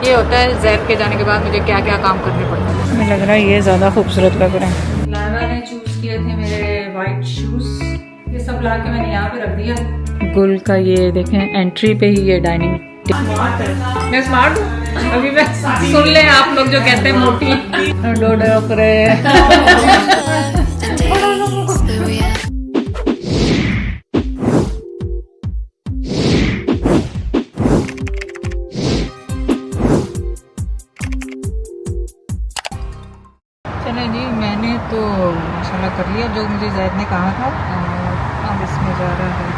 ये होता है जैद के जाने के बाद मुझे क्या क्या काम करने पड़ते हैं। हमें लग रहा है ये ज़्यादा खूबसूरत लग रहे हैं। लाइबा ने चूज किए थे मेरे वाइट शूज, ये सब ला के मैंने यहाँ पे रख दिया। गुल का ये देखें एंट्री पे ही ये डाइनिंग। मैं स्मार्ट हूँ, अभी मैं सुन ले आप लोग जो कहते हैं मोटी डोडो करे। चलो जी, मैंने तो माशाल्लाह कर लिया जो मुझे जैद ने कहा था। और अब इसमें जा रहा है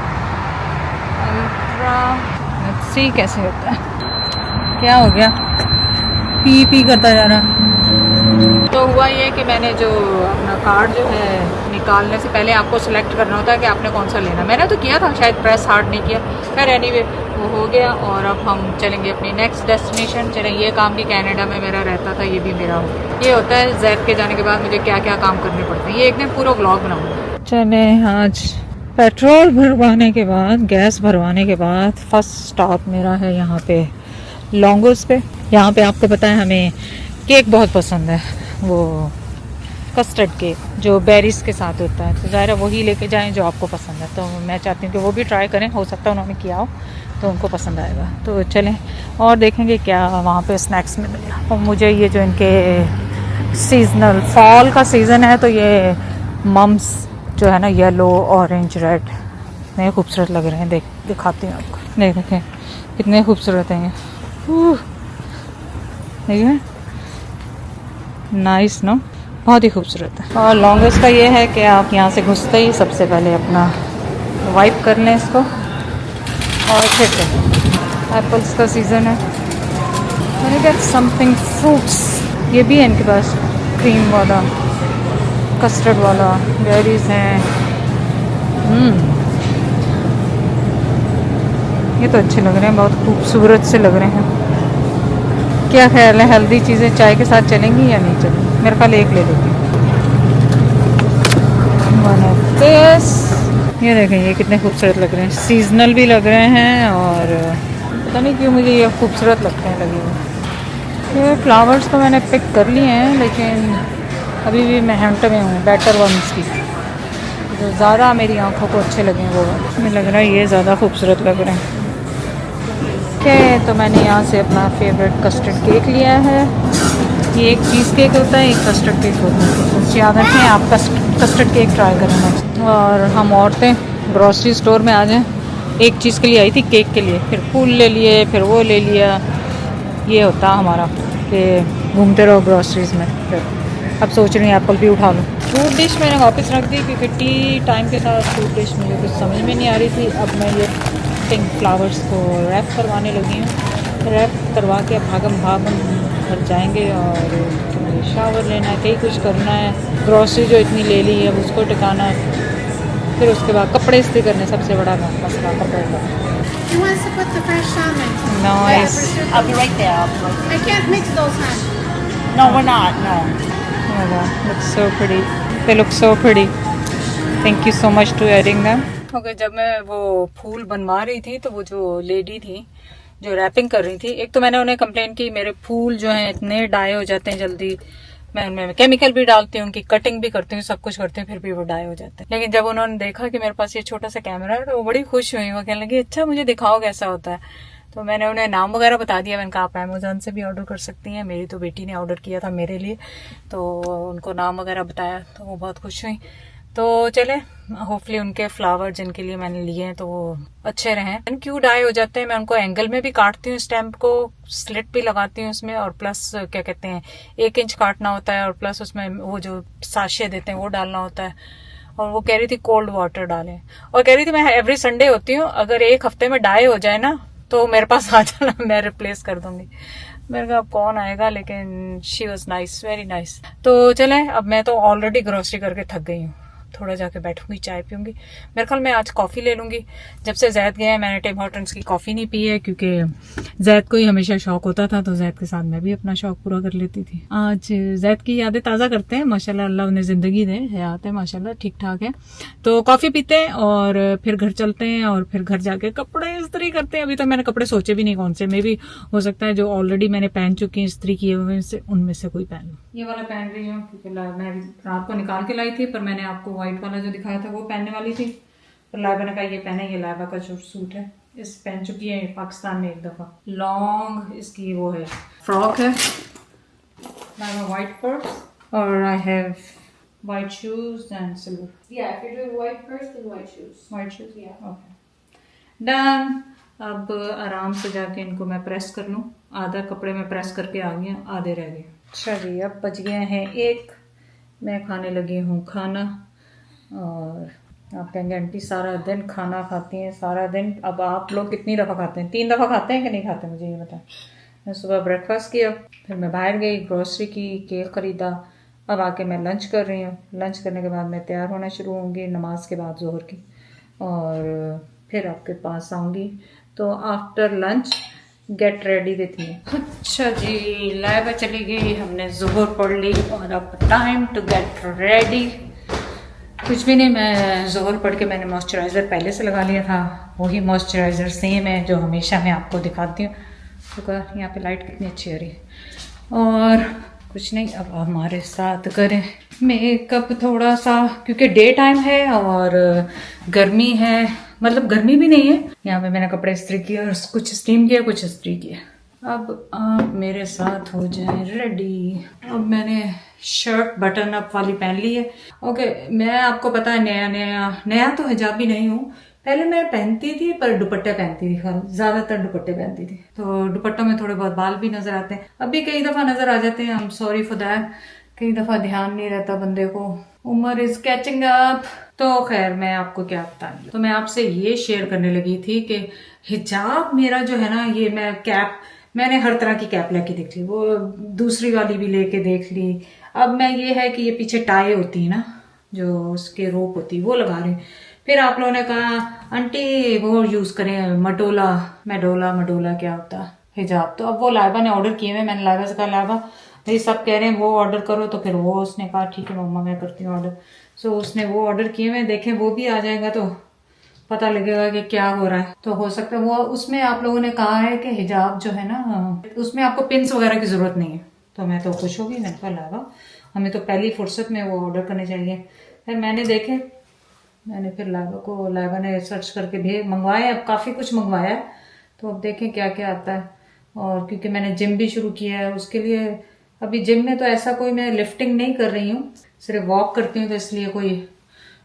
अल्ट्रा। लेट्स सी कैसे होता है। क्या हो गया, पी पी करता जा रहा। तो हुआ ये कि मैंने जो अपना कार्ड जो है निकालने से पहले आपको सिलेक्ट करना होता है कि आपने कौन सा लेना। मैंने तो किया था, शायद प्रेस हार्ड नहीं किया। खैर एनीवे वो हो गया और अब हम चलेंगे अपनी नेक्स्ट डेस्टिनेशन। चलें, ये काम भी कनाडा में मेरा रहता था, ये भी मेरा हो गया। ये होता है जैद के जाने के बाद मुझे क्या क्या काम करने पड़ते हैं। ये एक दिन पूरा व्लॉग बनाऊंगा। चले, आज पेट्रोल भरवाने के बाद, गैस भरवाने के बाद फर्स्ट स्टॉप मेरा है यहाँ पे लॉन्गोस पे। यहाँ पे आपको पता है हमें केक बहुत पसंद है, वो कस्टर्ड केक जो बेरीज के साथ होता है। तो ज़ाहिर है वही लेके जाएं जो आपको पसंद है। तो मैं चाहती हूँ कि वो भी ट्राई करें, हो सकता है उन्होंने किया हो तो उनको पसंद आएगा। तो चलें और देखेंगे क्या वहाँ पे स्नैक्स में मिलेगा। और मुझे ये जो इनके सीजनल फॉल का सीज़न है, तो ये मम्स जो है ना, येलो ऑरेंज रेड, इतने खूबसूरत लग रहे हैं। दिखाती हूँ आपको। देखें कितने खूबसूरत हैं ये। देखिए, नाइस ना, बहुत ही खूबसूरत है। और लॉन्गेस्ट का ये है कि आप यहाँ से घुसते ही सबसे पहले अपना वाइप कर लें इसको और फिर से एप्पल्स का सीज़न है। मैंने गेट समथिंग फ्रूट्स, ये भी है इनके पास, क्रीम वाला, कस्टर्ड वाला, बेरीज हैं। ये तो अच्छे लग रहे हैं, बहुत खूबसूरत से लग रहे हैं। क्या ख्याल है, हेल्दी चीज़ें चाय के साथ चलेंगी या नहीं चलेंगी? मेरे ख्याल एक ले लेती हूँ। ये देखें, ये कितने खूबसूरत लग रहे हैं, सीजनल भी लग रहे हैं और पता नहीं क्यों मुझे ये खूबसूरत लगते हैं लगे हुए। ये फ्लावर्स तो मैंने पिक कर लिए हैं, लेकिन अभी भी मैं हंट में हूँ बेटर वंस की, जो ज़्यादा मेरी आंखों को अच्छे लगे वो। मुझे लग रहा है ये ज़्यादा खूबसूरत लग रहे हैं। ओके, तो मैंने यहाँ से अपना फेवरेट कस्टर्ड केक लिया है। ये एक चीज़ केक होता है, एक कस्टर्ड केक होता है, तो याद रखें आप कस्टर्ड केक ट्राई करें। और हम औरतें ग्रॉसरी स्टोर में आ जाएं, एक चीज़ के लिए आई थी, केक के लिए, फिर फूल ले लिए, फिर वो ले लिया। ये होता हमारा कि घूमते रहो ग्रॉसरीज में। फिर अब सोच रही हूँ एप्पल भी उठा लूँ। फ्रूट डिश मैंने वापस रख दी क्योंकि टी टाइम के साथ फ्रूट डिश मुझे कुछ समझ में नहीं आ रही थी। अब मैं ये पिंक फ्लावर्स को रैप करवाने लगी हूँ। रैप करवा के अब भागम घर जाएंगे और मुझे शावर लेना है, कहीं कुछ करना है, ग्रॉसरी जो इतनी ले ली है उसको टिकाना है, फिर उसके बाद कपड़े इस्त्री करने, सबसे बड़ा मसला कपड़े का। He wants to put the fresh salmon. Nice. I'll be right there. I'll be right there. I can't mix those, huh? No, we're not. No. Oh wow, looks so pretty. They look so pretty. Thank you so much to adding them. Okay, जब मैं वो फूल बनवा रही थी तो वो जो lady थी जो रैपिंग कर रही थी, एक तो मैंने उन्हें कंप्लेन की मेरे फूल जो हैं इतने डाई हो जाते हैं जल्दी, मैं उनमें केमिकल भी डालती हूँ, उनकी कटिंग भी करती हूँ, सब कुछ करती हूँ, फिर भी वो डाई हो जाते हैं। लेकिन जब उन्होंने देखा कि मेरे पास ये छोटा सा कैमरा है तो वो बड़ी खुश हुई। वो कहने लगी अच्छा मुझे दिखाओ कैसा होता है। तो मैंने उन्हें नाम वगैरह बता दिया। मैंने कहा आप अमेजोन से भी ऑर्डर कर सकती हैं। मेरी तो बेटी ने ऑर्डर किया था मेरे लिए, तो उनको नाम वगैरह बताया तो वो बहुत खुश हुई। तो चले, होपफुली उनके फ्लावर जिनके लिए मैंने लिए हैं तो वो अच्छे रहें। क्यों डाई हो जाते हैं, मैं उनको एंगल में भी काटती हूँ, स्टैम्प को स्लिट भी लगाती हूँ उसमें, और प्लस क्या कहते हैं 1 इंच काटना होता है, और प्लस उसमें वो जो साशे देते हैं वो डालना होता है। और वो कह रही थी कोल्ड वाटर डालें, और कह रही थी मैं एवरी संडे होती हूँ, अगर 1 हफ्ते में डाई हो जाए ना तो मेरे पास आ जाना, मैं रिप्लेस कर दूंगी। मेरे को अब कौन आएगा, लेकिन she was nice, very nice. तो चले, अब मैं तो ऑलरेडी ग्रोसरी करके थक गई हूँ, थोड़ा जाके बैठूंगी, चाय पीऊंगी। मेरे ख्याल मैं आज कॉफ़ी ले लूँगी। जब से जैद गया है मैंने टिम हॉर्टन्स की कॉफ़ी नहीं पी है, क्योंकि जैद को ही हमेशा शौक होता था, तो जैद के साथ मैं भी अपना शौक पूरा कर लेती थी। आज जैद की यादें ताज़ा करते हैं, माशाल्लाह अल्लाह उन्हें ज़िंदगी दे, हयात है माशाल्लाह, ठीक ठाक है। तो कॉफ़ी पीते हैं और फिर घर चलते हैं और फिर घर जाके कपड़े इस्त्री करते हैं। अभी तक मैंने कपड़े सोचे भी नहीं कौन से, मे भी हो सकता है जो ऑलरेडी मैंने पहन चुकी हैं इस्त्री किए हुए से उनमें से कोई पहन लूं। ये वाला पहन रही हूँ क्योंकि मैं रात को निकाल के लाई थी, पर मैंने आपको व्हाइट वाला जो दिखाया था वो पहनने वाली थी, पर लाइबा ने कहा ये पहने, ये लाइबा का जो सूट है इस पहन चुकी है पाकिस्तान में एक दफ़ा। लॉन्ग इसकी वो है फ्रॉक है, लाइबा व्हाइट पर्स और I have white shoes and silver. Yeah, if you're doing white purse, then white shoes. White shoes? Yeah. Okay. Done. अब आराम से जाके इनको मैं प्रेस कर लूँ। आधा कपड़े में प्रेस करके आ गया, आधे रह गए। अच्छा जी, अब बज गए हैं 1, मैं खाने लगी हूँ खाना। और आप कहेंगे आंटी सारा दिन खाना खाती हैं, सारा दिन। अब आप लोग कितनी दफ़ा खाते हैं? 3 दफ़ा खाते हैं कि नहीं खाते, मुझे ये बताएं। मैं सुबह ब्रेकफास्ट किया, फिर मैं बाहर गई, ग्रोसरी की, केक ख़रीदा, अब आके मैं लंच कर रही हूँ। लंच करने के बाद मैं तैयार होना शुरू होंगी नमाज के बाद ज़ोहर की, और फिर आपके पास आऊँगी। तो आफ्टर लंच गेट रेडी देती हूँ। अच्छा जी, लाइबा चली गई, हमने ज़ोहर पढ़ ली और अब टाइम टू गेट रेडी। कुछ भी नहीं, मैं ज़ोहर पढ़ के मैंने मॉइस्चराइज़र पहले से लगा लिया था, वही मॉइस्चराइज़र सेम है जो हमेशा मैं आपको दिखाती हूँ। तो यहाँ पे लाइट कितनी अच्छी आ रही है। और कुछ नहीं, अब हमारे साथ करें मेकअप थोड़ा सा, क्योंकि डे टाइम है और गर्मी है, मतलब गर्मी भी नहीं है। यहाँ पे मैंने कपड़े इस्त्री किए और कुछ स्टीम किया, कुछ इस्त्री किया। अब आप मेरे साथ हो जाएं रेडी। अब मैंने शर्ट बटन अप वाली पहन ली है। ओके, मैं आपको पता है नया तो हिजाबी नहीं हूँ। पहले मैं पहनती थी पर दुपट्टे पहनती थी, ज्यादातर दुपट्टे पहनती थी, तो दुपट्टों में थोड़े बहुत बाल भी नजर आते हैं। अभी कई दफा नजर आ जाते हैं, I am sorry for that. कई दफा ध्यान नहीं रहता बंदे को, उम्र इज कैचिंग अप। तो खैर मैं आपको क्या बताऊं, तो मैं आपसे ये शेयर करने लगी थी कि हिजाब मेरा जो है ना, ये मैं कैप, मैंने हर तरह की कैप लेके देख ली, वो दूसरी वाली भी लेके देख ली। अब मैं ये है कि ये पीछे टाई होती है ना, जो उसके रोप होती है, वो लगा रही। फिर आप लोगों ने कहा आंटी वो यूज करें मडोला क्या होता है हिजाब। तो अब वो लाइबा ने ऑर्डर किए हुए, मैंने लाइबा से कहा लाइबा भाई सब कह रहे हैं वो ऑर्डर करो, तो फिर वो उसने कहा ठीक है मम्मा मैं करती हूँ ऑर्डर। सो उसने वो ऑर्डर किए हुए, देखें वो भी आ जाएगा तो पता लगेगा कि क्या हो रहा है। तो हो सकता है वो उसमें आप लोगों ने कहा है कि हिजाब जो है ना, उसमें आपको पिंस वगैरह की जरूरत नहीं है। तो मैं तो खुश हो गई, मैंने कहा लाइबा हमें तो पहली फुर्सत में वो ऑर्डर करने चाहिए। फिर मैंने देखे, मैंने फिर लाइबा ने सर्च करके मंगवाया, अब काफ़ी कुछ मंगवाया है, तो अब देखें क्या क्या आता है। और क्योंकि मैंने जिम भी शुरू किया है, उसके लिए अभी जिम में तो ऐसा कोई मैं लिफ्टिंग नहीं कर रही हूँ, सिर्फ वॉक करती हूँ, तो इसलिए कोई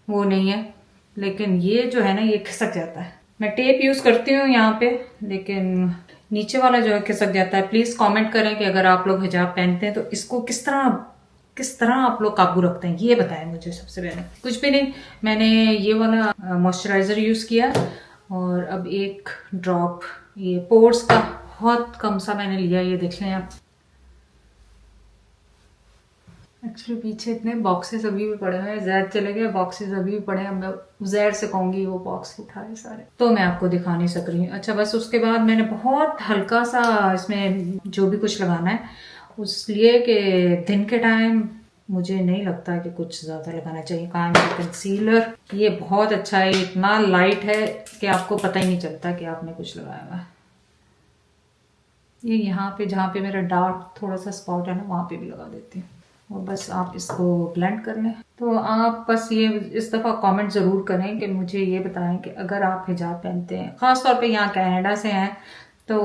वो नहीं है। लेकिन ये जो है ना, ये खिसक जाता है। मैं टेप यूज़ करती हूँ यहाँ पे, लेकिन नीचे वाला जो है खिसक जाता है। प्लीज़ कॉमेंट करें कि अगर आप लोग हिजाब पहनते हैं तो इसको किस तरह आप लोग काबू रखते हैं, ये बताएं मुझे सबसे पहले। कुछ भी नहीं, मैंने ये वाला मॉइस्चराइज़र यूज़ किया और अब एक ड्रॉप ये पोर्स का बहुत कम सा मैंने लिया, ये देख लें आप। एक्चुअली पीछे इतने बॉक्सेस अभी भी पड़े हुए हैं, जैद चले गए, बॉक्सेस अभी भी पड़े हैं। मैं जैद से कहूँगी वो बॉक्स उठाए सारे, तो मैं आपको दिखा नहीं सक रही हूँ। अच्छा, बस उसके बाद मैंने बहुत हल्का सा इसमें जो भी कुछ लगाना है, उसलिए कि दिन के टाइम मुझे नहीं लगता कि कुछ ज़्यादा लगाना चाहिए। कंसीलर ये बहुत अच्छा है, इतना लाइट है कि आपको पता ही नहीं चलता कि आपने कुछ लगाया हुआ है। ये यहाँ पे जहाँ पे मेरा डार्क थोड़ा सा स्पॉट है ना, वहाँ पे भी लगा देती हूँ। और बस आप इसको ब्लेंड कर लें। तो आप बस ये इस दफ़ा कमेंट ज़रूर करें कि मुझे ये बताएं कि अगर आप हिजाब पहनते हैं, ख़ास तौर पे यहाँ कनाडा से हैं, तो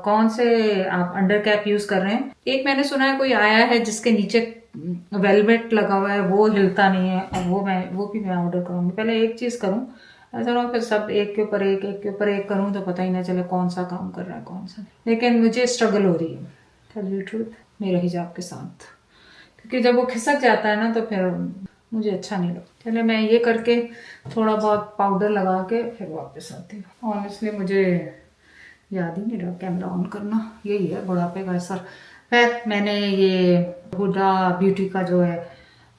कौन से आप अंडर कैप यूज़ कर रहे हैं। एक मैंने सुना है कोई आया है जिसके नीचे वेलवेट लगा हुआ है, वो हिलता नहीं है, और वो भी मैं ऑर्डर करूँगी। पहले एक चीज़ करूँ, ऐसा ना फिर सब एक के ऊपर एक करूँ तो पता ही ना चले कौन सा काम कर रहा है कौन सा। लेकिन मुझे स्ट्रगल हो रही है, टेल यू ट्रूथ, मेरे हिजाब के साथ, क्योंकि जब वो खिसक जाता है ना तो फिर मुझे अच्छा नहीं लगता। चले मैं ये करके थोड़ा बहुत पाउडर लगा के फिर वापस आती हूँ। ऑनेस्टली मुझे याद ही नहीं रहा कैमरा ऑन करना, यही है बुढ़ापे का असर। खैर मैंने ये हुडा ब्यूटी का जो है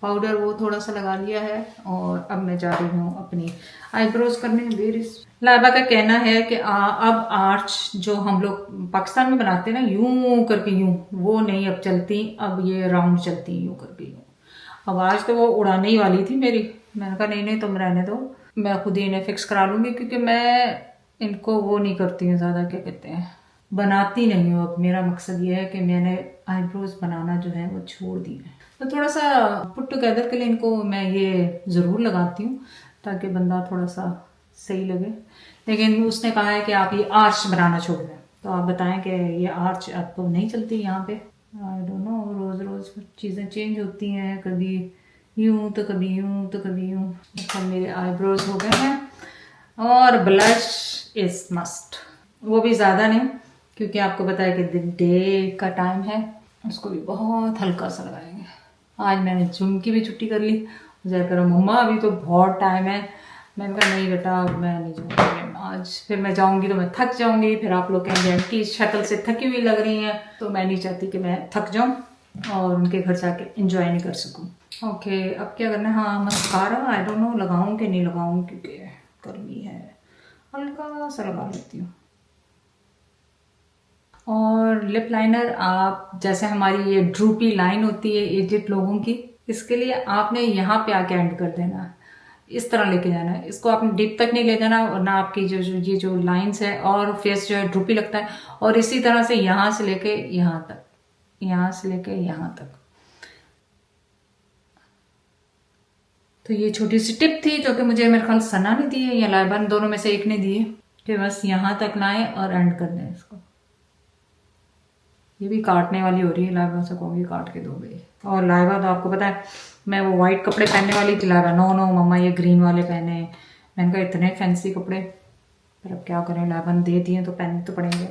पाउडर वो थोड़ा सा लगा लिया है और अब मैं जा रही हूँ अपनी आईब्रोज करने। लाइबा का कहना है कि अब आर्च जो हम लोग पाकिस्तान में बनाते हैं ना, यूं करके यूं, वो नहीं अब चलती, अब ये राउंड चलती है यूं करके यूं। अब आज तो वो उड़ाने ही वाली थी मेरी, मैंने कहा नहीं नहीं तुम रहने दो, मैं खुद ही इन्हें फिक्स करा लूँगी, क्योंकि मैं इनको वो नहीं करती हूँ ज़्यादा, क्या कहते हैं, बनाती नहीं हूँ। अब मेरा मकसद ये है कि मैंने आईब्रोज बनाना जो है वो छोड़ दी है। तो थोड़ा सा पुट टुगेदर के लिए इनको मैं ये ज़रूर लगाती हूँ ताकि बंदा थोड़ा सा सही लगे। लेकिन उसने कहा है कि आप ये आर्च बनाना छोड़ दें, तो आप बताएं कि ये आर्च अब तो नहीं चलती यहाँ पे। आई डोंट नो, रोज़ रोज़ चीज़ें चेंज होती हैं, कभी यूँ तो कभी यूँ तो कभी यूँ। मतलब मेरे आईब्रोज हो गए हैं और ब्लश इज़ मस्ट, वो भी ज़्यादा नहीं, क्योंकि आपको पता है कि डे का टाइम है, उसको भी बहुत हल्का सा लगाएंगे। आज मैंने जिम की भी छुट्टी कर ली, मुझे करो मम्मा अभी तो बहुत टाइम है, मैंने कहा नहीं बेटा मैं नहीं जाऊँगी आज, फिर मैं जाऊँगी तो मैं थक जाऊँगी, फिर आप लोग कहेंगे आंटी शक्ल से थकी हुई लग रही हैं, तो मैं नहीं चाहती कि मैं थक जाऊँ और उनके घर जाके एंजॉय नहीं कर सकूँ। ओके अब क्या करना है, हाँ मस्कारा आई डोंट नो लगाऊँ कि नहीं लगाऊँ, क्योंकि गर्मी है, हल्का सा लगा लेती हूँ। और लिप लाइनर, आप जैसे हमारी ये ड्रूपी लाइन होती है एजेड लोगों की, इसके लिए आपने यहाँ पे आके एंड कर देना है, इस तरह लेके जाना है, इसको आपने डीप तक नहीं ले जाना, और ना आपकी ये जो लाइंस है और फेस जो है ड्रूपी लगता है, और इसी तरह से यहाँ से लेके यहाँ तक, यहाँ से लेके यहाँ तक। तो ये छोटी सी टिप थी जो कि मुझे मेरे ख्याल सना ने दी है या लाइबा, दोनों में से एक ने दी है, कि बस यहाँ तक ना आए और एंड कर दें इसको। ये भी काटने वाली हो रही है, लाइबा से कहूँगी काट के दो भाई। और लाइबा तो आपको पता है मैं वो वाइट कपड़े पहनने वाली थी, लाइबा नो नो मम्मा ये ग्रीन वाले पहने, मैंने कहा इतने फैंसी कपड़े, पर अब क्या करें, लाइबा ने दे दिए तो पहनने तो पड़ेंगे।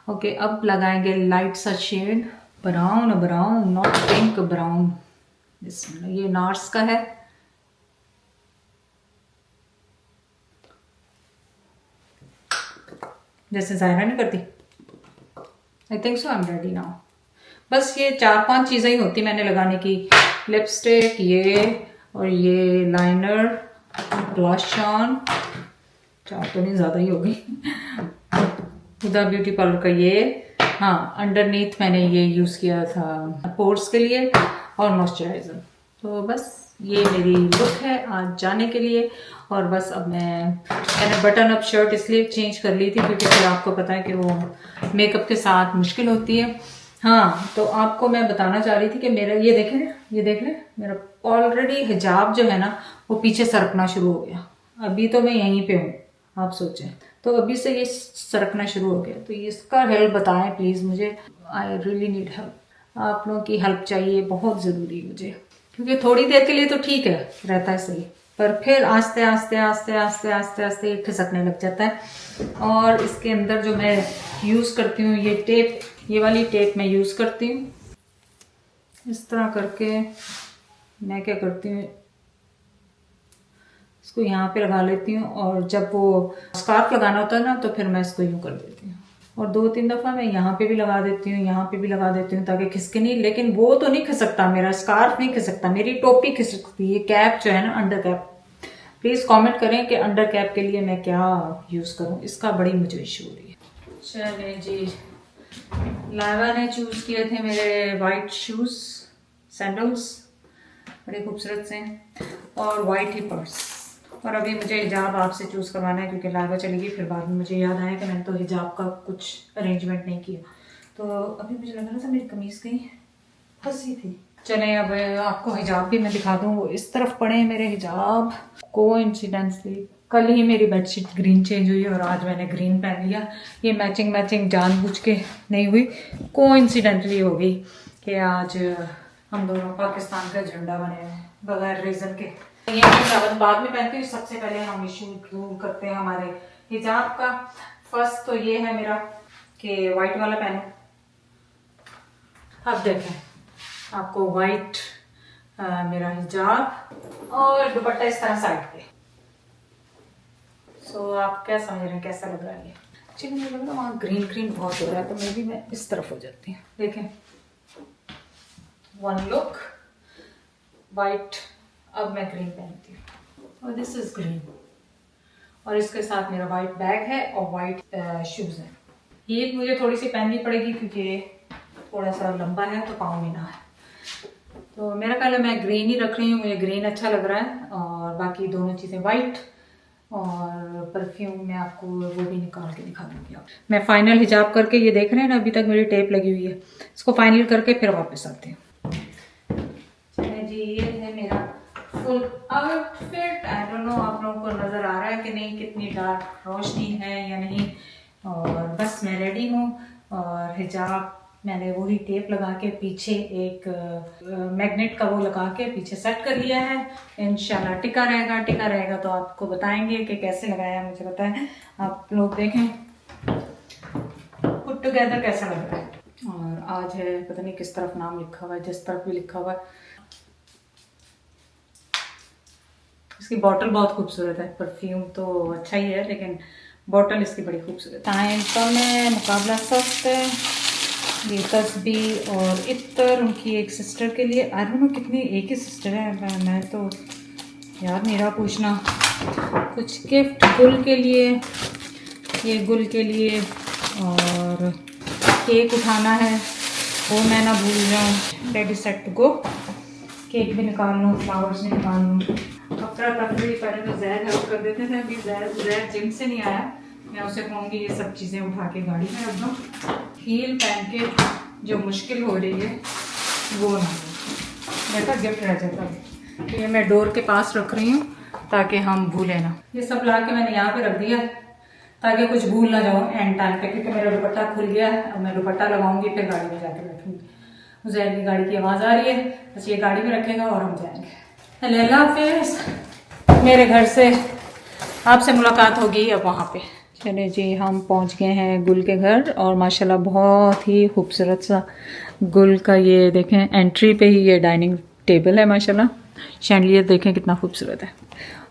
ओके अब लगाएंगे लाइट सा shade, brown brown, not pink brown, ये नार्स का है। जैसे जायरा नहीं करती, I think so, I am ready now. बस ये 4-5 चीज़ें ही होती मैंने लगाने की, लिपस्टिक ये और ये लाइनर, ब्लश ऑन, 4 तो नहीं ज़्यादा ही होगी, हुदा ब्यूटी पार्लर का ये, हाँ अंडरनीथ मैंने ये यूज़ किया था पोर्स के लिए, और मॉइस्चराइज़र। तो बस ये मेरी लुक है आज जाने के लिए। और बस अब मैंने बटन अप शर्ट इसलिए चेंज कर ली थी क्योंकि फिर आपको पता है कि वो मेकअप के साथ मुश्किल होती है। हाँ तो आपको मैं बताना चाह रही थी कि मेरा ये देख लें मेरा ऑलरेडी हिजाब जो है ना वो पीछे सरकना शुरू हो गया। अभी तो मैं यहीं पे हूँ, आप सोचें, तो अभी से ये सरकना शुरू हो गया। तो इसका हेल्प बताएं प्लीज़ मुझे, आई रियली नीड हेल्प, आप लोगों की हेल्प चाहिए, बहुत ज़रूरी है मुझे, क्योंकि थोड़ी देर के लिए तो ठीक है रहता है सही, पर फिर आस्ते आस्ते आस्ते आस्ते आस्ते आस्ते खिसकने लग जाता है। और इसके अंदर जो मैं यूज़ करती हूँ ये टेप, ये वाली टेप मैं यूज़ करती हूँ। इस तरह करके मैं क्या करती हूँ, इसको यहाँ पे लगा लेती हूँ, और जब वो स्कार्फ लगाना होता है ना तो फिर मैं इसको यूँ कर देती हूँ, और 2-3 दफ़ा मैं यहाँ पे भी लगा देती हूँ, यहाँ पे भी लगा देती हूँ ताकि खिसके नहीं। लेकिन वो तो नहीं खिसकता, मेरा स्कार्फ नहीं खिसकता, मेरी टोपी खिसकती है, कैप जो है ना अंडर कैप। प्लीज़ कमेंट करें कि अंडर कैप के लिए मैं क्या यूज़ करूँ, इसका बड़ी मुझे इशू हो रही है। चलिए जी, लाइबा ने चूज़ किए थे मेरे वाइट शूज़, सैंडल्स, बड़े खूबसूरत से, और वाइट ही पर्स। और अभी मुझे हिजाब आपसे चूज़ करवाना है क्योंकि लाइबा चलेगी, फिर बाद में मुझे याद आया कि मैंने तो हिजाब का कुछ अरेंजमेंट नहीं किया। तो अभी मुझे लग रहा था मेरी कमीज़ कहीं फंसी थी। चलें अब आपको हिजाब भी मैं दिखा दूँ। वो इस तरफ पड़े हैं मेरे हिजाब। कोइंसिडेंटली कल ही मेरी बेडशीट ग्रीन चेंज हुई और आज मैंने ग्रीन पहन लिया। ये मैचिंग जानबूझ के नहीं हुई, कोइंसिडेंटली हो गई कि आज हम दोनों पाकिस्तान का झंडा बने हैं बगैर रीज़न के। ये हिजाब बाद में पहनती हूँ, सबसे पहले हम इशू करते हैं हमारे हिजाब का। फर्स्ट तो ये है मेरा कि वाइट वाला पहनो। अब देखें आपको वाइट मेरा हिजाब और दुपट्टा इस तरह साइड पे। सो आप क्या समझ रहे हैं कैसा लग रहा है ये? एक्चुअली मुझे लग रहा है वहाँ ग्रीन बहुत हो रहा है, तो मे भी मैं इस तरफ हो जाती हूँ। देखें वन लुक, वाइट, अब मैं ग्रीन पहनती हूँ और दिस इज ग्रीन, और इसके साथ मेरा वाइट बैग है और वाइट शूज़ है। हील मुझे थोड़ी सी पहननी पड़ेगी क्योंकि थोड़ा सा लंबा है तो पाँव में ना है। तो मेरा ख्याल है मैं ग्रीन ही रख रही हूँ, मुझे ग्रीन अच्छा लग रहा है, और बाकी दोनों चीज़ें वाइट। और परफ्यूम मैं आपको वो भी निकाल के दिखा दूँगी। मैं फाइनल हिजाब करके, ये देख रहे हैं ना अभी तक मेरी टेप लगी हुई है, इसको फाइनल करके फिर वापस आते हैं। चलिए जी, ये है मेरा full outfit. I don't know आप लोगों को नज़र आ रहा है कि नहीं, कितनी डार्क रोशनी है या नहीं। और बस मैं रेडी हूँ, और हिजाब मैंने वही टेप लगा के पीछे एक मैग्नेट का वो लगा के पीछे सेट कर लिया है। इंशाल्लाह टिका रहेगा तो आपको बताएंगे कि कैसे लगाया। मुझे पता है आप लोग देखें पुट टुगेदर कैसा लग रहा है। और आज है, पता नहीं किस तरफ नाम लिखा हुआ है, जिस तरफ भी लिखा हुआ है। इसकी बॉटल बहुत खूबसूरत है, परफ्यूम तो अच्छा ही है लेकिन बॉटल इसकी बड़ी खूबसूरत है। टाइम कम है, मुकाबला सख्त है। ये तस्बीह और इत्तर उनकी एक सिस्टर के लिए, आई डोंट नो कितनी, एक ही सिस्टर है, मैं तो याद नहीं रहा पूछना। कुछ गिफ्ट गुल के लिए, ये गुल के लिए, और केक उठाना है वो मैं ना भूल जाऊँ। Ready set to go, cake भी निकाल लूँ, फ्लावर्स भी निकाल लूँ। अफरा तफरी पहले तो जहर हेल्प कर देते थे, अभी जहर जिम से नहीं आया, मैं उसे कहूँगी ये सब चीज़ें उठा के गाड़ी में रख दो। हील पहन के जो मुश्किल हो रही है वो ना हो, मेरा गिफ्ट रह जाता है। तो ये मैं डोर के पास रख रही हूँ ताकि हम भूलें ना। ये सब ला के मैंने यहाँ पे रख दिया है ताकि कुछ भूल ना जाओ एंड टाइम पे, क्योंकि मेरा दुपट्टा खुल गया है। अब मैं दुपट्टा लगाऊंगी फिर गाड़ी में जाके बैठूंगी। ज़ैद की गाड़ी की आवाज़ आ रही है, बस ये गाड़ी में रखेगा और हम जाएंगे। अल्लाह हाफिज़। मेरे घर से आपसे मुलाकात होगी अब वहाँ पे। चलिए जी, हम पहुँच गए हैं गुल के घर, और माशाल्लाह बहुत ही खूबसूरत सा गुल का ये देखें, एंट्री पे ही ये डाइनिंग टेबल है माशाल्लाह। शैंडलियर देखें कितना खूबसूरत है,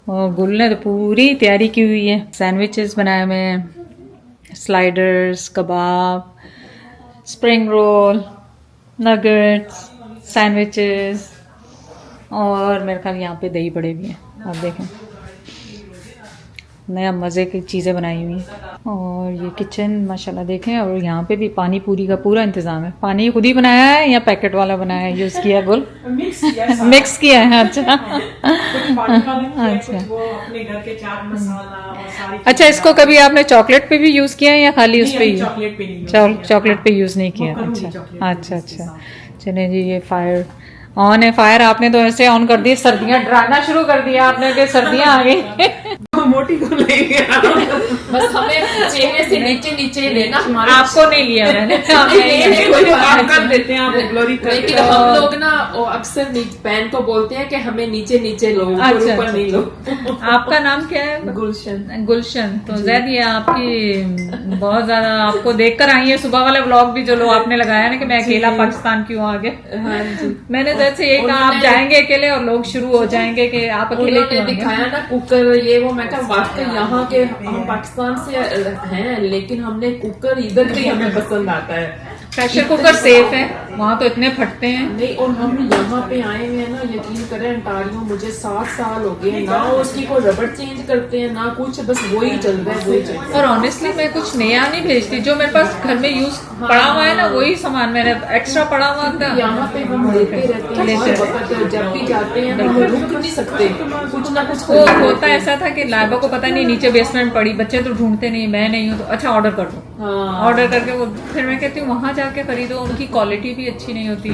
और गुल ने तो पूरी तैयारी की हुई है। सैंडविचेस बनाए हुए हैं, स्लाइडर्स, कबाब, स्प्रिंग रोल, नगेट्स, सैंडविचेस, और मेरे ख्याल यहाँ पे दही बड़े भी हैं। आप देखें नया मज़े की चीज़ें बनाई हुई हैं। और ये किचन माशाल्लाह देखें, और यहाँ पे भी पानी पूरी का पूरा इंतज़ाम है। पानी खुद ही बनाया है या पैकेट वाला बनाया है, यूज़ किया गुल? मिक्स किया है। अच्छा अच्छा, इसको कभी आपने चॉकलेट पे भी यूज़ किया है या खाली उस पर? चॉकलेट पे यूज़ नहीं किया। अच्छा अच्छा। चलिए जी, ये फायर ऑन है। फायर आपने तो ऐसे ऑन कर दी, सर्दियाँ डराना शुरू कर दिया आपने कि सर्दियाँ आ गई। मोटी को लेंगे बस हमें चेहरे से नीचे नीचे लेना, हमारे आपको नहीं लिया मैंने। आप कर देते हैं, आप ग्लोरी कर लेकिन हम लोग ना अक्सर बहन को बोलते हैं कि हमें नीचे नीचे लो, अच्छा, ऊपर नहीं लो। आपका नाम क्या है? गुलशन। गुलशन। तो जैद ये आपकी बहुत ज्यादा आपको देखकर आई है। सुबह वाला व्लॉग भी जो लोग आपने लगाया ना कि मैं अकेला पाकिस्तान क्यों आ गया, हाँ जी। मैंने जैसे ये कहा आप जाएंगे अकेले और लोग शुरू हो जाएंगे कि आप अकेले क्यों आ गए। दिखाया ना कुकर ये वो, मैं कहा वाकई यहाँ के हम पाकिस्तान से हैं लेकिन हमने कुकर इधर भी हमें पसंद आता है। प्रेशर कुकर सेफ है, वहाँ तो इतने फटते हैं। नहीं, और हम यहाँ पे आए हुए हैं ना, यकीन करें अंटारियो मुझे 7 साल हो गए ना, उसकी कोई रबड़ चेंज करते हैं ना कुछ, बस वही चल रहा है, वही चल रहा है। और ऑनेस्टली मैं कुछ नया नहीं भेजती, जो मेरे पास घर में यूज पड़ा हुआ है ना वही सामान मैंने एक्स्ट्रा पड़ा हुआ था। यहाँ पे हम लेते रहते हैं हर वक्त, जब भी जाते हैं हम रुक नहीं सकते, कुछ ना कुछ वो होता ऐसा था कि लाइबा को पता नहीं नीचे बेसमेंट पड़ी, बच्चे तो ढूंढते नहीं, मैं नहीं हूँ तो अच्छा ऑर्डर कर दो। ऑर्डर करके वो फिर मैं कहती हूँ वहाँ जाके खरीदो, उनकी क्वालिटी भी अच्छी नहीं होती,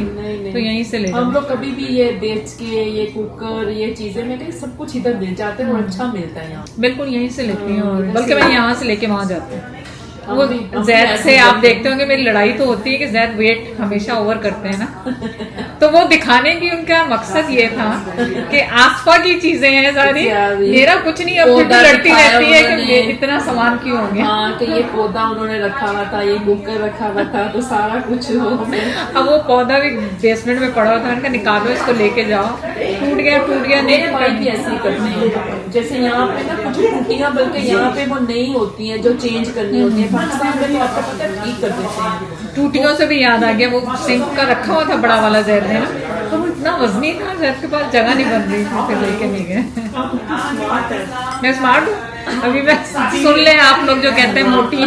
तो यहीं से ले हम लोग कभी भी ये देख के ये कुकर ये चीजें में कहीं सब कुछ इधर मिल जाते हैं और अच्छा मिलता है यहाँ। बिल्कुल यहीं से लेती हूँ, बल्कि मैं यहाँ से लेके वहाँ जाती हूँ। वो जैद से आप देखते होंगे मेरी लड़ाई तो होती है कि जैद वेट हमेशा ओवर करते हैं ना, तो वो दिखाने की उनका मकसद ये था कि आसपा की चीजें हैं सारी, मेरा कुछ नहीं। अब फिर लड़ती रहती है कि इतना सामान क्यों हो गया। हाँ, कि ये पौधा उन्होंने रखा हुआ था, ये कुकर रखा हुआ था, तो सारा कुछ हो। अब वो पौधा भी बेसमेंट में पड़ा हुआ था, उनका निकालो इसको लेके जाओ, टूट गया मेरे भाई भी ऐसे ही करते हैं। जैसे यहाँ पे ना कुछ टूटियां बल्कि यहाँ पे वो नहीं होती हैं जो चेंज करनी होती है, पाकिस्तान में तो आपको पता है ठीक कर देते हैं। टूटियों से भी याद आ गया, वो सिंक का रखा हुआ था बड़ा वाला जैद ने ना, तो वो इतना इतना वजनी था, जैद के पास जगह नहीं बन रही थी, फिर लेके नहीं गए। मैं स्मार्ट हूँ, अभी मैं सुन ले आप लोग जो कहते हैं मोटी,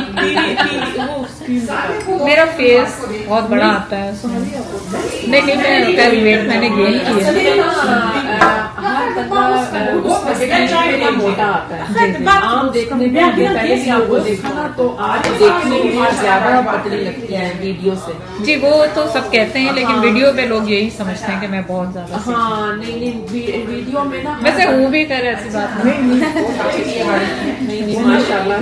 मेरा फेस बहुत बड़ा आता है उसमें। नहीं मैं कल वेट मैंने गेन किया। हर बंदा उसका स्किन मोटा आता है। आम देखने में आगे पहले से आपको देखा ना, तो आज देखने में ज्यादा पतली लगती है वीडियो से। जी वो तो सब कहते हैं, लेकिन वीडियो पे लोग यही समझते हैं कि मैं बहुत ज्यादा। हाँ नहीं वीडियो में ना वैसे हूँ भी कर ऐसी बात नहीं माशाल्लाह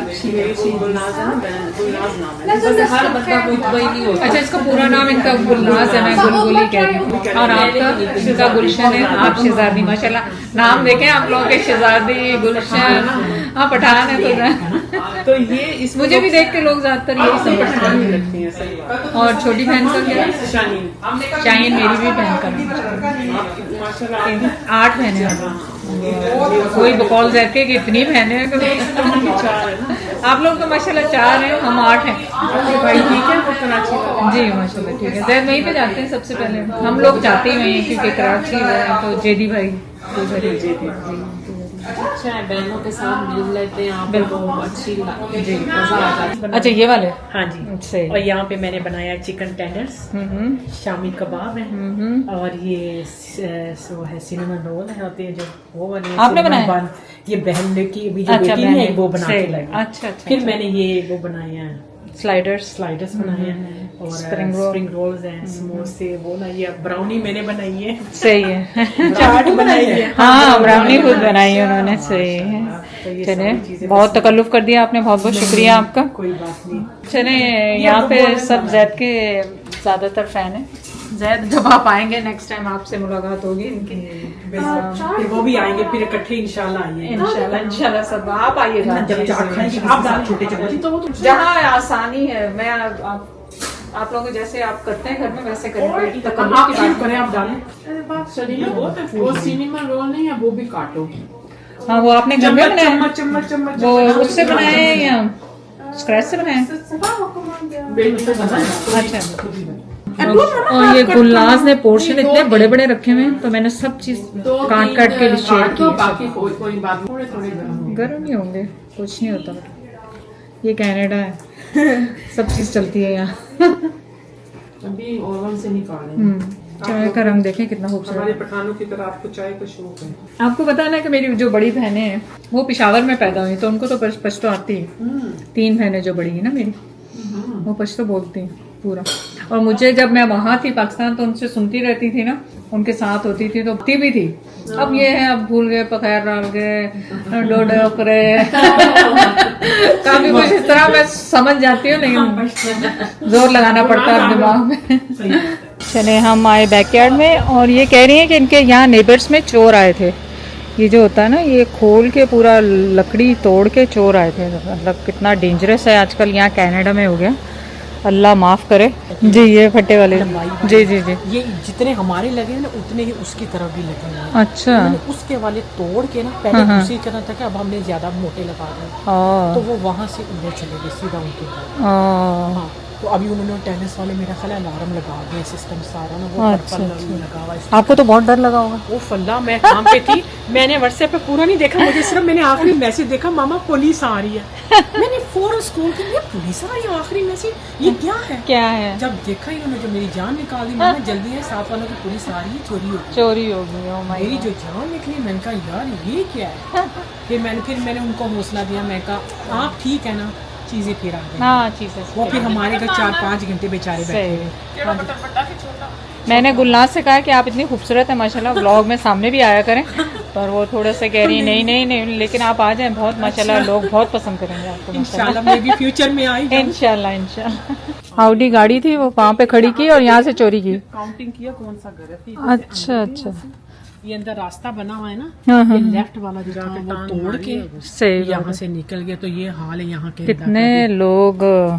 गुलनाज है ना, गुलनाज नाम है। बस हर बंदा कोई दुबई नहीं होता। अच्छा इसका पूरा नाम इनका गुलनाज है, मैं गुलगुली कह रही हूँ। और आपका शिजा गुलशन है, आप शहजादी, माशाल्लाह नाम देखें आप लोगों के, शहजादी गुलशन। हाँ पठान है तो ये इस मुझे भी देख के लोग ज्यादातर यही समझते लगती है, सही बात। हैं। और छोटी बहन का क्या है? शाहीन, शाहीन मेरी भी बहन का नाम। माशाल्लाह 8 बहनें हैं। कोई बकौल कहते कि इतनी बहनें हैं कि आप लोग तो माशाल्लाह 4 हैं, हम 8 हैं। भाई ठीक है, वो कराची का। जी माशाल्लाह ठीक है। जैद वहीं पे जाते हैं सबसे पहले, हम लोग जाते ही वहीं हैं क्योंकि कराची है तो जेदी भाई अच्छा है, बहनों के साथ मिल लेते हैं आप, बिल्कुल अच्छी मजा आ जाता है। अच्छा ये वाले हाँ जी। सही। और यहाँ पे मैंने बनाया चिकन टेंडर्स, शामी कबाब है, और ये सो है सिनेमन रोल है, होते हैं जो वो बने। आपने बनाया? ये बहन की भी जो अच्छा, बेटी बहन है वो बना के सही। लाई। अच्छा अच्छा। फिर मैंने ये वो बनाया है, स्लाइडर्स बनाए हैं, और स्प्रिंग रोल्स हैं, समोसे, वो ना ये ब्राउनी मैंने बनाई है। सही है। चाट बनाई है। हाँ ब्राउनी खुद बनाई है उन्होंने, सही है। तो ये चले सारी चीजें बहुत तकल्लुफ कर दिया आपने, बहुत बहुत शुक्रिया आपका। कोई बात नहीं। चले यहाँ पे सब जैद के ज्यादातर फैन है। जैद जब आप आएंगे नेक्स्ट टाइम आपसे मुलाकात होगी इनकी। फिर वो भी आएंगे, फिर इकट्ठे इंशाल्लाह आएंगे। इंशाल्लाह सब आप आइएगा। जब चाट खाएंगे आप दाल छोटे चम्मच तो वो जहाँ आसानी है, मैं आप लोग जैसे आप करते हैं घर में वैसे करेंगे। आप शुरू करें, आप डालें। वो सिनेमा रोल नहीं है, वो भी काटो। हाँ वो आपने घर में बनाया, चम्मच वो उससे बनाए हैं या स्क्रैच से बनाए? अच्छा। और ये गुलनाज ने पोर्शन इतने बड़े बड़े रखे हुए हैं, तो मैंने सब चीज काट काट के शेयर की। बाकी कोई बात थोड़े थोड़े गर्म नहीं होंगे, कुछ नहीं होता। ये कनाडा है, सब चीज चलती है यहाँ। अभी ओवन से निकाले। चाय का रंग देखें कितना खूबसूरत। हमारे पठानों की तरह आपको चाय का शौक है। आपको पता है ना कि मेरी जो बड़ी बहनें हैं वो पेशावर में पैदा हुई, तो उनको तो पश्तो आती है। 3 बहनें जो बड़ी है ना मेरी, वो पश्तो बोलती हैं पूरा। और मुझे जब मैं वहां थी पाकिस्तान, तो उनसे सुनती रहती थी ना, उनके साथ होती थी तो भी थी। अब ये है, अब भूल गए, पखैर डाल गए, डोडे ओकरे काफी कुछ इस तरह मैं समझ जाती हूँ, लेकिन जोर लगाना पड़ता है दिमाग में। चले हम आए बैकयार्ड में, और ये कह रही हैं कि इनके यहाँ नेबर्स में चोर आए थे। ये जो होता है ना, ये खोल के पूरा लकड़ी तोड़ के चोर आए थे। मतलब कितना डेंजरस है आजकल यहाँ कनाडा में हो गया, अल्लाह माफ करे। जी ये फटे वाले, जी जी जी, ये जितने हमारे लगे हैं ना उतने ही उसकी तरफ भी लगे हैं। अच्छा। उसके वाले तोड़ के ना पहले दूसरी तरह था कि अब हमने ज्यादा मोटे लगा दिए, तो वो वहाँ से उधर चले गए सीधा उनके घर। हाँ, तो अभी उन्होंने टेनिस वाले मेरा ख्याल अलार्म लगा दिया, सिस्टम सारा ना वो पर्पल लगा हुआ है। आपको तो बहुत डर लगा होगा। वो फल्ला मैं काम पे थी, मैंने व्हाट्सएप पे पूरा नहीं देखा, मुझे सिर्फ मैंने आखिरी मैसेज देखा, मामा पुलिस आ रही है। मैंने फौरन स्क्रॉल किया, पुलिस आ रही है, आखिरी मैसेज, ये क्या है? क्या है? जब देखा इन्होंने जो मेरी जान निकाल दी, मैंने जल्दी है साथ वालों की पुलिस आ रही है, चोरी होगी। ओ माय मेरी जो जान निकली, मैंने कहा यार ये क्या है। फिर मैंने उनको हौसला दिया, मैं कहा आप ठीक है ना, चीजें फिर आ गई। हाँ चीजें वो फिर हमारे घर 4-5 घंटे बेचारे बैठे। मैंने गुलनाज से कहा कि आप इतनी खूबसूरत है माशाल्लाह, व्लॉग में सामने भी आया करें, पर वो थोड़ा सा कह रही नहीं, लेकिन आप आ जाएं, बहुत माशाल्लाह लोग बहुत पसंद करेंगे आपको इंशाल्लाह। मैं भी फ्यूचर में आई इंशाल्लाह। हाउडी गाड़ी थी, वो वहाँ पे खड़ी की और यहाँ से चोरी की। काउंटिंग किया कौन सा घर है। अच्छा। ये अंदर रास्ता बना हुआ है ना, हाँ, हाँ, ये लेफ्ट वाला जो था वो तोड़ के सही बात यहाँ है। से निकल गया, तो ये हाल है यहाँ के। कितने लोग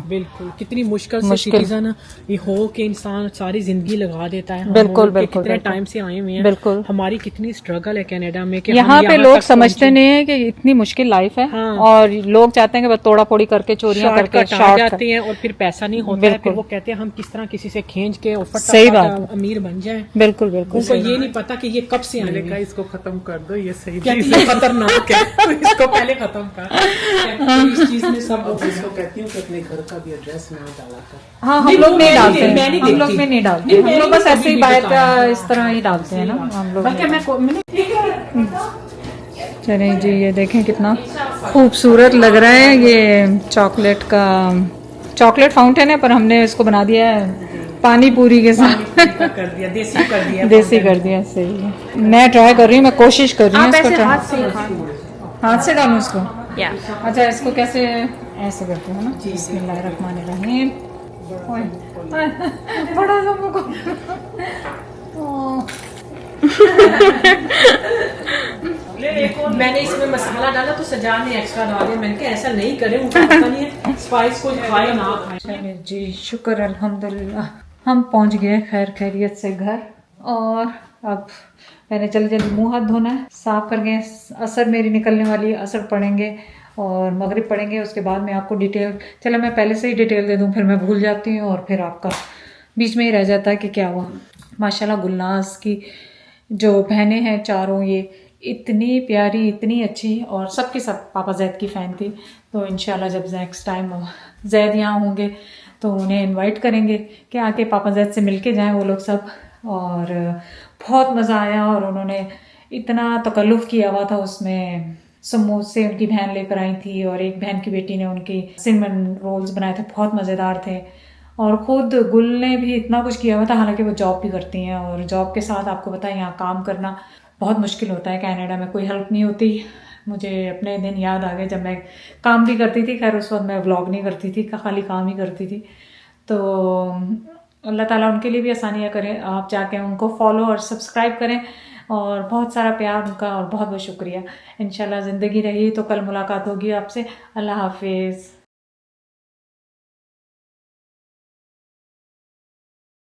बिल्कुल, कितनी मुश्किल से सिटीजन ये हो के इंसान सारी जिंदगी लगा देता है। हम बिल्कुल, मुल्क के बिल्कुल, कितने बिल्कुल। टाइम से आए हुए हैं, बिल्कुल। हमारी कितनी स्ट्रगल है कनाडा में कि यहाँ हम पे लोग तक समझते पहुंचे। नहीं है कि इतनी मुश्किल लाइफ है, हाँ। और लोग चाहते हैं कि बस तोड़ा फोड़ी करके चोरियां करके शॉर्टकट आ शॉर्ट जाते हैं और फिर पैसा नहीं होता है, बिल्कुल। फिर वो कहते हैं हम किस तरह किसी से खींच के और सही बात फटाफट अमीर बन जाएं। बिल्कुल बिल्कुल उनको ये नहीं पता कि ये कब से आने का। इसको खत्म कर दो, ये सही कहती है खतरनाक है, तो इसको पहले खत्म कर। तो इस चीज में सब इसको कहती हूँ कि अपने घर का भी एड्रेस ना डाला कर। हाँ, हम नहीं, लोग वो नहीं मैं डालते नहीं- मैं हैं, नहीं हम लोग देखती। में नहीं डालते नहीं, हैं, हम मैं लोग नहीं बस ऐसे ही कभी बाहर बताया। का इस तरह ही डालते हैं ना हम लोग। बल्कि मैंने चलिए जी, ये देखें कितना खूबसूरत लग रहा है। ये चॉकलेट फाउंटेन है, पर हमने इसको बना दिया है पानी पूरी के साथ। कर दिया, देसी कर दिया, देसी कर दिया, सही है। मैं ट्राई कर रही हूँ, मैं कोशिश कर रही हूँ इसको हाथ से डालूं इसको। अच्छा, इसको कैसे ऐसे करते हैं ना? बिस्मिल्लाहिर्रहमानिर्रहीम। ओए, बड़ा सा मुझको। मैंने इसमें मसाला डाला तो सजा ने एक्स्ट्रा डाल दिया। मैंने कहा ऐसा नहीं करे, उनको पता नहीं है स्पाइस को खाए ना खाए। चलिए जी, शुक्र अल्हम्दुलिल्लाह हम पहुंच गए खैर खैरियत से घर। और अब मैंने जल्दी मुंह हाथ धोना है, साफ कर गए। असर मेरी निकलने वाली है, असर पढ़ेंगे और मगरिब पढ़ेंगे। उसके बाद मैं आपको डिटेल, चलो मैं पहले से ही डिटेल दे दूं, फिर मैं भूल जाती हूँ और फिर आपका बीच में ही रह जाता है कि क्या हुआ। माशाल्लाह गुलनाज की जो बहनें हैं चारों, ये इतनी प्यारी, इतनी अच्छी, और सबके सब पापा जैद की फ़ैन थी। तो इंशाल्लाह जब नेक्स्ट टाइम जैद यहाँ होंगे तो उन्हें इनवाइट करेंगे कि आके पापा जैद से मिल के जाएँ वो लोग सब। और बहुत मज़ा आया, और उन्होंने इतना तकल्लुफ़ किया हुआ था। उसमें समोसे उनकी बहन लेकर आई थी, और एक बहन की बेटी ने उनकी सिनेमन रोल्स बनाए थे, बहुत मज़ेदार थे। और ख़ुद गुल ने भी इतना कुछ किया हुआ था, हालांकि वो जॉब भी करती हैं, और जॉब के साथ आपको पता है यहाँ काम करना बहुत मुश्किल होता है। कनाडा में कोई हेल्प नहीं होती। मुझे अपने दिन याद आ गए जब मैं काम भी करती थी। खैर उस वक्त मैं व्लॉग नहीं करती थी, खाली काम ही करती थी। तो अल्लाह ताला उनके लिए भी आसानियाँ करें। आप जाके उनको फॉलो और सब्सक्राइब करें, और बहुत सारा प्यार उनका, और बहुत बहुत शुक्रिया। इंशाल्लाह ज़िंदगी रही तो कल मुलाकात होगी आपसे। अल्लाह हाफिज़।